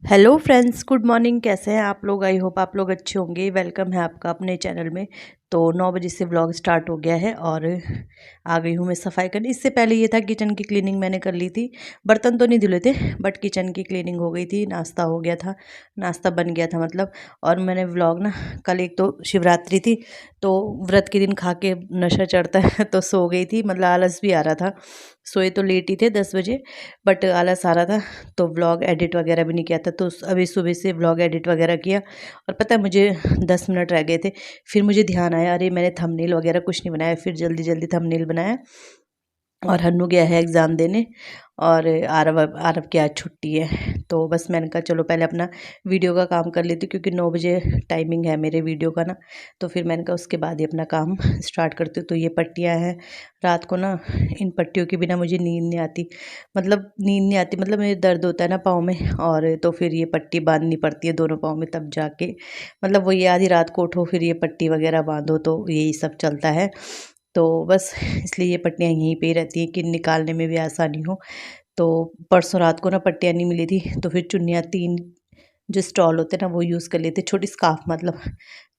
Hello friends, good morning. कैसे हैं आप लोग? आई होप आप लोग अच्छे होंगे। वेलकम है आपका अपने चैनल में। तो 9 बजे से व्लॉग स्टार्ट हो गया है और आ गई हूँ मैं सफाई करने। इससे पहले ये था किचन की क्लीनिंग मैंने कर ली थी। बर्तन तो नहीं धुले थे बट किचन की क्लीनिंग हो गई थी। नाश्ता हो गया था, नाश्ता बन गया था मतलब। और मैंने व्लॉग ना, कल एक तो शिवरात्रि थी तो व्रत के दिन खा के नशा चढ़ता है तो सो गई थी। मतलब आलस भी आ रहा था। सोए तो लेट ही थे 10 बजे, बट आलस आ रहा था तो व्लॉग एडिट वगैरह भी नहीं किया था। तो अभी सुबह से व्लॉग एडिट वगैरह किया और पता है मुझे 10 मिनट रह गए थे। फिर मुझे ध्यान आया, अरे मैंने थंबनेल वगैरह कुछ नहीं बनाया। फिर जल्दी जल्दी थंबनेल बनाया। और हन्नू गया है एग्ज़ाम देने और आरव आरव की आज छुट्टी है। तो बस मैंने कहा चलो पहले अपना वीडियो का काम कर लेती हूँ, क्योंकि 9 बजे टाइमिंग है मेरे वीडियो का ना। तो फिर मैंने कहा उसके बाद ही अपना काम स्टार्ट करती हूँ। तो ये पट्टियाँ हैं, रात को ना इन पट्टियों के बिना मुझे नींद नहीं आती। मतलब नींद नहीं आती, मतलब मेरे दर्द होता है ना पाँव में, और तो फिर ये पट्टी बांधनी पड़ती है दोनों पाँव में, तब जाके मतलब वो ये आधी रात को उठो फिर ये पट्टी वगैरह बांधो, तो यही सब चलता है। तो बस इसलिए ये पट्टियाँ यहीं पे ही रहती हैं कि निकालने में भी आसानी हो। तो परसों रात को ना पट्टियाँ नहीं मिली थी, तो फिर चुन्नियाँ 3 जो स्टॉल होते हैं ना वो यूज़ कर लेते, छोटी स्कार्फ मतलब।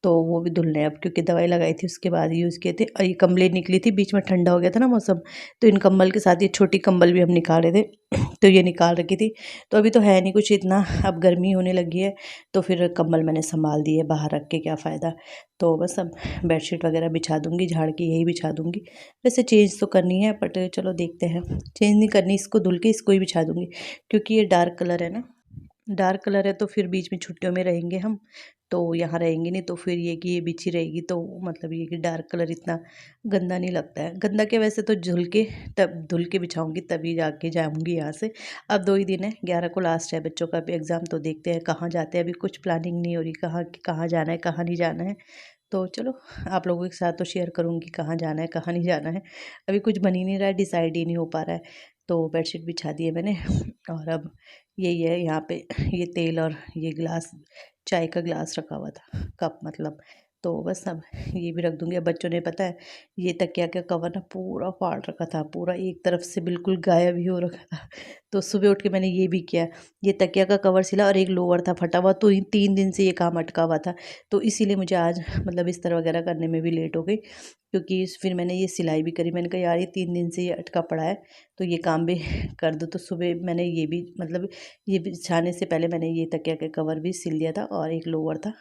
तो वो भी धुलने हैं अब, क्योंकि दवाई लगाई थी उसके बाद यूज़ किए थे। और ये कंबलें निकली थी, बीच में ठंडा हो गया था ना मौसम, तो इन कंबल के साथ ये छोटी कंबल भी हम निकाल रहे थे तो ये निकाल रखी थी। तो अभी तो है नहीं कुछ इतना, अब गर्मी होने लगी है तो फिर कंबल मैंने संभाल दिए, बाहर रख के क्या फ़ायदा। तो बस अब बेडशीट वगैरह बिछा दूँगी, झाड़ के यही बिछा दूँगी। वैसे चेंज तो करनी है बट चलो देखते हैं। चेंज नहीं करनी, इसको धुल के इसको ही बिछा दूँगी, क्योंकि ये डार्क कलर है ना। डार्क कलर है तो फिर बीच में छुट्टियों में रहेंगे हम, तो यहाँ रहेंगे नहीं, तो फिर ये कि ये बिछी रहेगी तो मतलब ये कि डार्क कलर इतना गंदा नहीं लगता है। गंदा क्या, वैसे तो धुल के बिछाऊंगी तभी जाके जाऊंगी यहाँ से। अब 2 ही दिन है, 11 को लास्ट है बच्चों का भी एग्ज़ाम, तो देखते हैं कहाँ जाते हैं। अभी कुछ प्लानिंग नहीं हो रही कहाँ कहाँ जाना है कहाँ नहीं जाना है। तो चलो आप लोगों के साथ तो शेयर करूँगी कहाँ जाना है कहाँ नहीं जाना है। अभी कुछ बन ही नहीं रहा है, डिसाइड ही नहीं हो पा रहा है। तो बेडशीट बिछा दी है मैंने और अब यही है यहाँ पे, ये तेल और ये गिलास, चाय का गिलास रखा हुआ था, कप मतलब। तो बस अब ये भी रख दूँगी। अब बच्चों ने पता है ये तकिया का कवर ना पूरा फाड़ रखा था, पूरा एक तरफ से बिल्कुल गायब ही हो रखा था। तो सुबह उठ के मैंने ये भी किया, ये तकिया का कवर सिला और एक लोअर था फटा हुआ, तो इन 3 दिन से ये काम अटका हुआ था। तो इसीलिए मुझे आज मतलब बिस्तर वगैरह करने में भी लेट हो गई, क्योंकि फिर मैंने ये सिलाई भी करी। मैंने कहा यार ये 3 दिन से ये अटका पड़ा है तो ये काम भी कर दूँ। तो सुबह मैंने ये भी मतलब ये बिछाने से पहले मैंने ये तकिया के कवर भी सिल दिया था और एक लोअर था,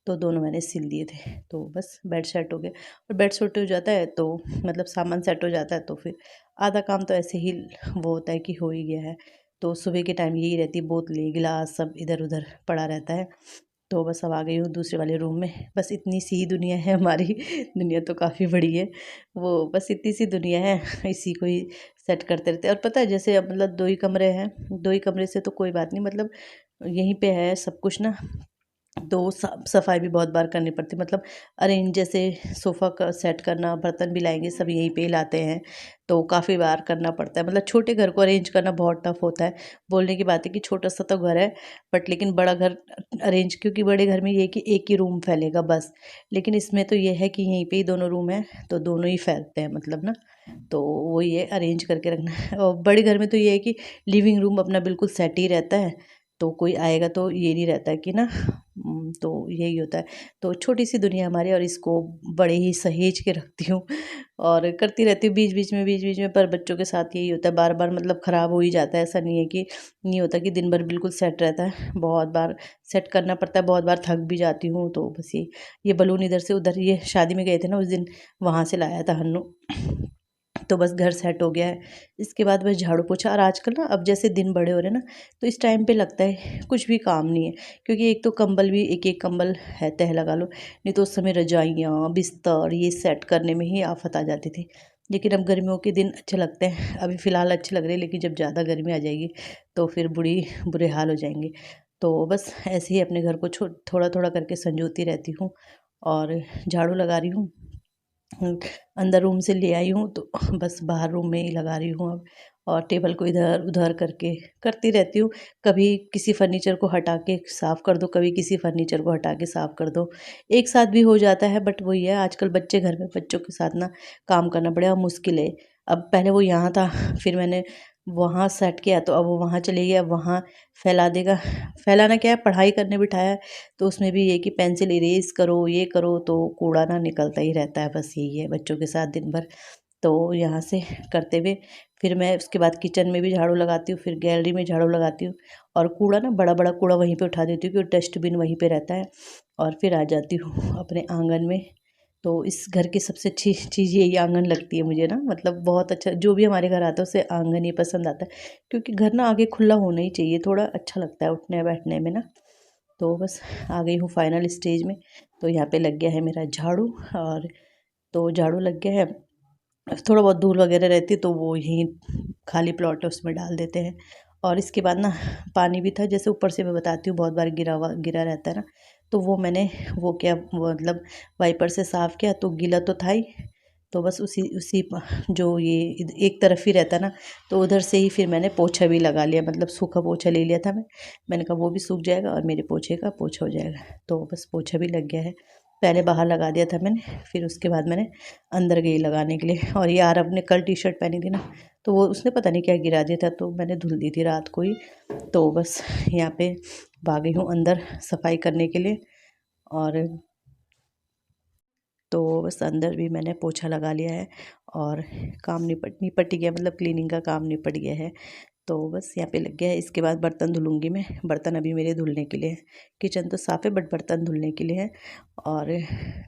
तो दोनों मैंने सिल दिए थे। तो बस बेड सेट हो गया। और बेड सेट हो जाता है तो मतलब सामान सेट हो जाता है तो फिर आधा काम तो ऐसे ही वो होता है कि हो ही गया है। तो सुबह के टाइम यही रहती है, बोतलें गिलास सब इधर उधर पड़ा रहता है। तो बस अब आ गई हूँ दूसरे वाले रूम में। बस इतनी सी ही दुनिया है हमारी दुनिया तो काफ़ी बड़ी है। वो बस इतनी सी दुनिया है, इसी को ही सेट करते रहते हैं। और पता है जैसे अब मतलब 2 ही कमरे हैं, 2 ही कमरे से तो कोई बात नहीं, मतलब यहीं पे है सब कुछ ना। तो सफाई भी बहुत बार करनी पड़ती है, मतलब अरेंज जैसे सोफ़ा का सेट करना, बर्तन भी लाएंगे सब यहीं पे ही लाते हैं, तो काफ़ी बार करना पड़ता है। मतलब छोटे घर को अरेंज करना बहुत टफ होता है। बोलने की बात है कि छोटा सा तो घर है बट लेकिन बड़ा घर अरेंज, क्योंकि बड़े घर में ये है कि एक ही रूम फैलेगा बस। लेकिन इसमें तो ये है कि यहीं पे ही दोनों रूम हैं तो दोनों ही फैलते हैं मतलब ना। तो वो ये अरेंज करके रखना है। और बड़े घर में तो ये है कि लिविंग रूम अपना बिल्कुल सेट ही रहता है, तो कोई आएगा तो ये नहीं रहता है कि ना। तो यही होता है। तो छोटी सी दुनिया हमारी, और इसको बड़े ही सहेज के रखती हूँ और करती रहती हूँ बीच बीच में। पर बच्चों के साथ यही होता है, बार बार मतलब ख़राब हो ही जाता है। ऐसा नहीं है कि नहीं होता कि दिन भर बिल्कुल सेट रहता है, बहुत बार सेट करना पड़ता है, बहुत बार थक भी जाती हूँ। तो बस ये बलून इधर से उधर, ये शादी में गए थे ना उस दिन, वहाँ से लाया था हन्नू। तो बस घर सेट हो गया है। इसके बाद बस झाड़ू पोछा। और आजकल ना अब जैसे दिन बड़े हो रहे हैं ना, तो इस टाइम पे लगता है कुछ भी काम नहीं है, क्योंकि एक तो कंबल भी एक एक कंबल है, तह लगा लो। नहीं तो उस समय रजाइयाँ बिस्तर ये सेट करने में ही आफत आ जाती थी। लेकिन अब गर्मियों के दिन अच्छे लगते हैं, अभी फ़िलहाल अच्छे लग रहे हैं, लेकिन जब ज़्यादा गर्मी आ जाएगी तो फिर बुरे हाल हो जाएंगे। तो बस ऐसे ही अपने घर को थोड़ा थोड़ा करके संजोती रहती हूँ और झाड़ू लगा रही हूँ। अंदर रूम से ले आई हूँ तो बस बाहर रूम में ही लगा रही हूँ अब। और टेबल को इधर उधर करके करती रहती हूँ। कभी किसी फर्नीचर को हटा के साफ़ कर दो, कभी किसी फर्नीचर को हटा के साफ़ कर दो। एक साथ भी हो जाता है बट वही है, आजकल बच्चे घर में, बच्चों के साथ ना काम करना बड़ा मुश्किल है। अब पहले वो यहाँ था, फिर मैंने वहाँ सेट किया तो अब वो वहाँ चले गया, वहाँ फैला देगा। फैलाना क्या है, पढ़ाई करने बिठाया है तो उसमें भी ये कि पेंसिल इरेज करो, ये करो, तो कूड़ा ना निकलता ही रहता है। बस यही है बच्चों के साथ दिन भर। तो यहाँ से करते हुए फिर मैं उसके बाद किचन में भी झाड़ू लगाती हूँ, फिर गैलरी में झाड़ू लगाती हूँ, और कूड़ा ना बड़ा बड़ा कूड़ा वहीं पे उठा देती हूँ क्योंकि डस्टबिन वहीं पे रहता है। और फिर आ जाती हूँ अपने आंगन में। तो इस घर की सबसे अच्छी चीज़ यही आंगन लगती है मुझे ना, मतलब बहुत अच्छा, जो भी हमारे घर आता है उसे आंगन ही पसंद आता है, क्योंकि घर ना आगे खुला होना ही चाहिए, थोड़ा अच्छा लगता है उठने बैठने में ना। तो बस आ गई हूँ फाइनल स्टेज में। तो यहाँ पे लग गया है मेरा झाड़ू, और तो झाड़ू लग गया है। थोड़ा बहुत धूल वगैरह रहती है तो वो यहीं खाली प्लॉट है उसमें डाल देते हैं। और इसके बाद ना पानी भी था, जैसे ऊपर से मैं बताती हूँ बहुत बार गिरा रहता है ना, तो वो मैंने वो क्या वो मतलब वाइपर से साफ़ किया तो गीला तो था ही। तो बस उसी उसी जो ये एक तरफ ही रहता ना, तो उधर से ही फिर मैंने पोछा भी लगा लिया, मतलब सूखा पोछा ले लिया था मैंने कहा वो भी सूख जाएगा और मेरे पोछे का पोछा हो जाएगा। तो बस पोछा भी लग गया है। पहले बाहर लगा दिया था मैंने, फिर उसके बाद मैंने अंदर गई लगाने के लिए। और ये आरव ने कल टी शर्ट पहनी थी ना, तो वो उसने पता नहीं क्या गिरा दिया था, तो मैंने धुल दी थी रात को ही। तो बस यहाँ पे भाग गई हूँ अंदर सफाई करने के लिए। और तो बस अंदर भी मैंने पोछा लगा लिया है और काम निपट गया, मतलब क्लीनिंग का काम निपट गया है। तो बस यहाँ पे लग गया है। इसके बाद बर्तन धुलूँगी मैं। बर्तन अभी मेरे धुलने के लिए है। किचन तो साफ़ है बट बर्तन धुलने के लिए है। और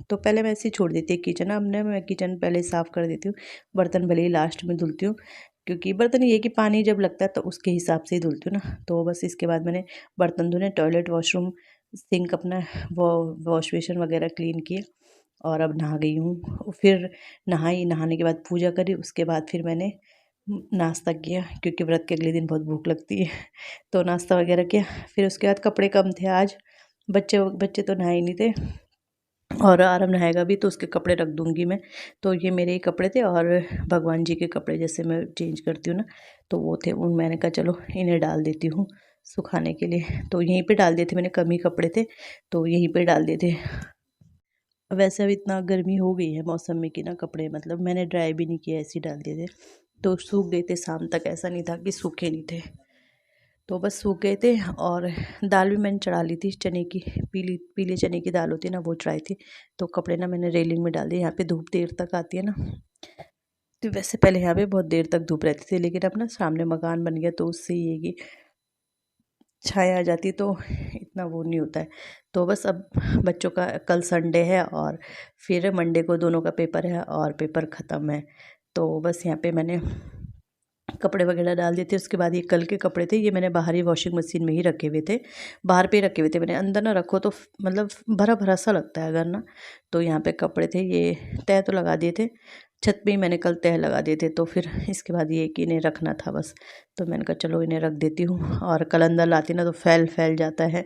तो पहले मैं ऐसे ही छोड़ देती है किचन, अब ना मैं किचन पहले साफ़ कर देती हूँ, बर्तन भले ही लास्ट में धुलती हूँ, क्योंकि बर्तन ये कि पानी जब लगता है तो उसके हिसाब से ही धुलती हूँ ना। तो बस इसके बाद मैंने बर्तन धुले, टॉयलेट, वॉशरूम, सिंक अपना वो वॉश बेसिन वगैरह क्लीन किए, और अब नहा गई हूँ। फिर नहाने के बाद पूजा करी, उसके बाद फिर मैंने नाश्ता किया, क्योंकि व्रत के अगले दिन बहुत भूख लगती है। तो नाश्ता वगैरह किया। फिर उसके बाद कपड़े कम थे आज, बच्चे बच्चे तो नहाए नहीं थे, और आरव नहाएगा भी तो उसके कपड़े रख दूँगी मैं। तो ये मेरे ही कपड़े थे, और भगवान जी के कपड़े जैसे मैं चेंज करती हूँ ना, तो वो थे। उन मैंने कहा चलो इन्हें डाल देती हूँ सुखाने के लिए। तो यहीं पे डाल दिए थे मैंने, कम ही कपड़े थे तो यहीं पे डाल दिए थे। वैसे अब इतना गर्मी हो गई है मौसम में कि ना कपड़े, मतलब मैंने ड्राई भी नहीं किया, ऐसे ही डाल दिए थे तो सूख गए थे शाम तक। ऐसा नहीं था कि सूखे नहीं थे, तो बस सूख गए थे। और दाल भी मैंने चढ़ा ली थी, चने की, पीली पीले चने की दाल होती है ना, वो चढ़ाई थी। तो कपड़े ना मैंने रेलिंग में डाल दिए, यहाँ पे धूप देर तक आती है ना। तो वैसे पहले यहाँ पे बहुत देर तक धूप रहती थी, लेकिन अब ना सामने मकान बन गया तो उससे ये कि छाया आ जाती, तो इतना वो नहीं होता है। तो बस अब बच्चों का कल संडे है, और फिर मंडे को दोनों का पेपर है और पेपर ख़त्म है। तो बस यहाँ पे मैंने कपड़े वगैरह डाल दिए थे। उसके बाद ये कल के कपड़े थे, ये मैंने बाहर ही वॉशिंग मशीन में ही रखे हुए थे, बाहर पे ही रखे हुए थे मैंने। अंदर ना रखो तो मतलब भरा भरा सा लगता है अगर ना। तो यहाँ पे कपड़े थे, ये तह तो लगा दिए थे, छत पे ही मैंने कल तह लगा दिए थे। तो फिर इसके बाद ये कि इन्हें रखना था बस, तो मैंने कहा चलो इन्हें रख देती हूँ। और कल अंदर लाती ना तो फैल फैल जाता है,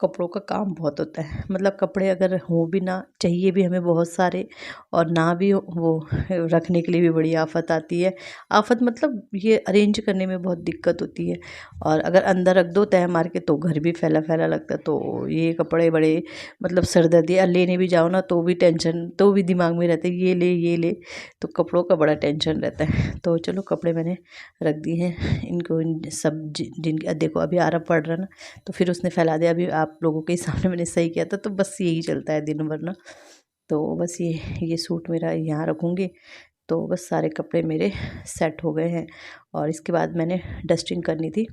कपड़ों का काम बहुत होता है। मतलब कपड़े अगर हो भी ना, चाहिए भी हमें बहुत सारे, और ना भी हो, वो रखने के लिए भी बड़ी आफत आती है। आफत मतलब ये अरेंज करने में बहुत दिक्कत होती है। और अगर अंदर रख दो तह मार के तो घर भी फैला फैला लगता है। तो ये कपड़े बड़े मतलब सरदर्दी, लेने भी जाओ ना तो भी टेंशन, तो भी दिमाग में रहता है ये ले ये ले। तो कपड़ों का बड़ा टेंशन रहता है। तो चलो कपड़े मैंने रख दिए हैं, इनको सब जिन देखो अभी आरव पड़ रहा ना, तो फिर उसने फैला दिया। अभी आप लोगों के सामने मैंने सही किया था, तो बस यही चलता है दिन भर ना। तो बस ये सूट मेरा यहाँ रखूँगी। तो बस सारे कपड़े मेरे सेट हो गए हैं। और इसके बाद मैंने डस्टिंग करनी थी,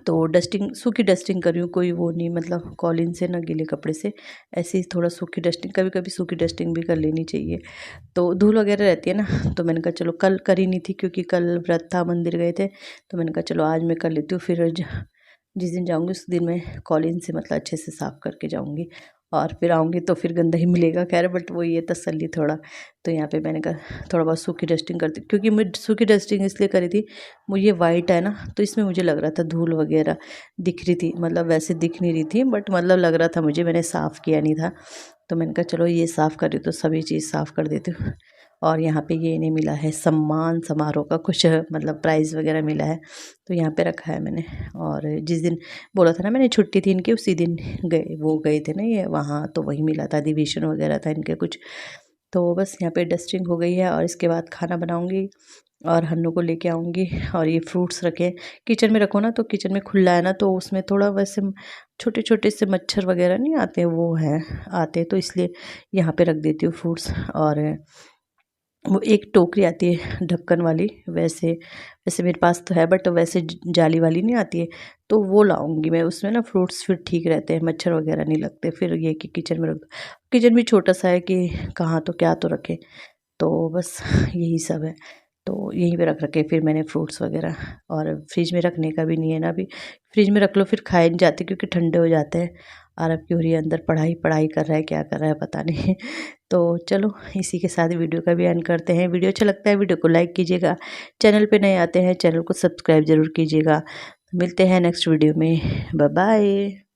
तो डस्टिंग, सूखी डस्टिंग कर रही हूँ, कोई वो नहीं मतलब कॉलिन से ना गीले कपड़े से, ऐसे ही थोड़ा सूखी डस्टिंग, कभी कभी सूखी डस्टिंग भी कर लेनी चाहिए। तो धूल वगैरह रहती है ना, तो मैंने कहा चलो, कल करी नहीं थी क्योंकि कल व्रत था, मंदिर गए थे, तो मैंने कहा चलो आज मैं कर लेती हूँ। फिर जिस दिन जाऊँगी उस दिन मैं कॉलिन से मतलब अच्छे से साफ़ करके जाऊँगी, और फिर आऊँगी तो फिर गंदा ही मिलेगा। खैर बट वो ये तसल्ली थोड़ा। तो यहाँ पे मैंने कहा थोड़ा बहुत सूखी डस्टिंग करती, क्योंकि मैं सूखी डस्टिंग इसलिए करी थी, वो ये वाइट है ना, तो इसमें मुझे लग रहा था धूल वगैरह दिख रही थी, मतलब वैसे दिख नहीं रही थी बट मतलब लग रहा था मुझे, मैंने साफ़ किया नहीं था। तो मैंने कहा चलो ये साफ़ कर रही तो सभी चीज़ साफ़ कर देती हूँ। और यहाँ पे ये इन्हें मिला है सम्मान समारोह का कुछ, मतलब प्राइज़ वगैरह मिला है, तो यहाँ पे रखा है मैंने। और जिस दिन बोला था ना मैंने छुट्टी थी इनकी, उसी दिन गए थे ना ये वहाँ, तो वही मिला था, अधिवेशन वगैरह था इनके कुछ। तो बस यहाँ पे डस्टिंग हो गई है, और इसके बाद खाना बनाऊँगी। और हन्नू को लेके आऊँगी। और ये फ्रूट्स रखे किचन में, रखो ना तो किचन में खुला है ना, तो उसमें थोड़ा वैसे छोटे छोटे से मच्छर वगैरह नहीं आते, वो हैं आते, तो इसलिए यहाँ पे रख देती हूँ फ्रूट्स। और वो एक टोकरी आती है ढक्कन वाली, वैसे वैसे मेरे पास तो है, बट वैसे जाली वाली नहीं आती है, तो वो लाऊंगी मैं। उसमें ना फ्रूट्स फिर ठीक रहते हैं, मच्छर वगैरह नहीं लगते। फिर ये कि किचन में रख दो, किचन भी छोटा सा है कि कहाँ तो क्या तो रखे, तो बस यही सब है। तो यहीं पे रख रखे फिर मैंने फ्रूट्स वगैरह। और फ्रिज में रखने का भी नहीं है ना, अभी फ्रिज में रख लो फिर खाए नहीं जाते क्योंकि ठंडे हो जाते हैं। और अब की हो रही है अंदर, पढ़ाई पढ़ाई कर रहा है, क्या कर रहा है पता नहीं। तो चलो इसी के साथ वीडियो का भी एंड करते हैं। वीडियो अच्छा लगता है वीडियो को लाइक कीजिएगा, चैनल पे नए आते हैं चैनल को सब्सक्राइब जरूर कीजिएगा। मिलते हैं नेक्स्ट वीडियो में, बाय बाय।